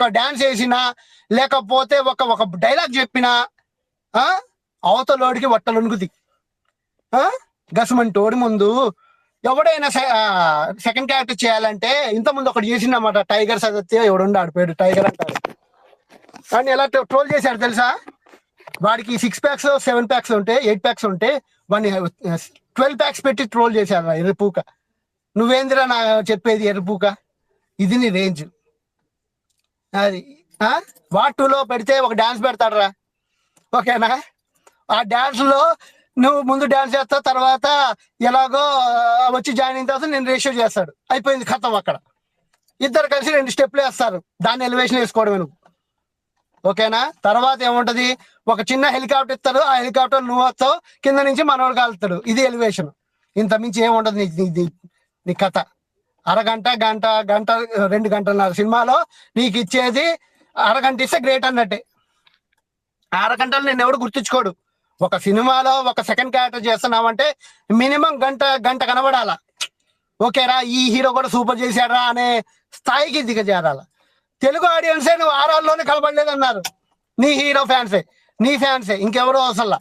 ఒక్క డాన్స్ వేసినా లేకపోతే ఒక డైలాగ్ చెప్పినా అవతలోడికి వట్టలునుకుది. గసమంటోడి ముందు ఎవడైనా సెకండ్ క్యారెక్టర్ చేయాలంటే ఇంత ముందు ఒకటి చేసిందన్నమాట. టైగర్ సదత్య ఎవడుండి ఆడిపోయాడు, టైగర్ అంటారు. కానీ ఎలా ట్రోల్ చేశాడు తెలుసా? వాడికి 6 packs 7 packs ఉంటే 8 packs ఉంటే వాడిని 12 packs పెట్టి ట్రోల్ చేశాడు. ఎర్రపూక, నువ్వేందిరా నా చెప్పేది ఎర్రపూక, ఇది నీ రేంజ్. అది వాట్ 2లో పెడితే ఒక డాన్స్ పెడతాడరా, ఓకేనా? ఆ డాన్స్ లో నువ్వు ముందు డాన్స్ చేస్తావు, తర్వాత ఎలాగో వచ్చి జాయిన్ అయిన తర్వాత నేను రేషియో చేస్తాడు, అయిపోయింది ఖతం. అక్కడ ఇద్దరు కలిసి 2 స్టెప్లు వేస్తారు, దాన్ని ఎలివేషన్ వేసుకోవడమే నువ్వు, ఓకేనా? తర్వాత ఏముంటది, ఒక చిన్న హెలికాప్టర్ ఇస్తారు, ఆ హెలికాప్టర్ నువ్వు వస్తావు, కింద నుంచి మనోడు కాలుతాడు, ఇది ఎలివేషన్. ఇంత మించి ఏముంటది నీ కథ. అరగంట గంట 2 గంటలన్నర సినిమాలో నీకు ఇచ్చేది అరగంట ఇస్తే గ్రేట్ అన్నట్టే. అరగంటలు నేను ఎవడు గుర్తించుకోడు. ఒక సినిమాలో ఒక సెకండ్ క్యారెక్టర్ చేస్తున్నావంటే మినిమం గంట కనబడాలా, ఓకేరా? ఈ హీరో కూడా సూపర్ చేశారా అనే స్థాయికి దిగజారాల. తెలుగు ఆడియన్సే నువ్వు ఆర్ఆర్లోనే కనబడలేదన్నారు, నీ హీరో ఫ్యాన్సే, నీ ఫ్యాన్సే, ఇంకెవరో అసలు.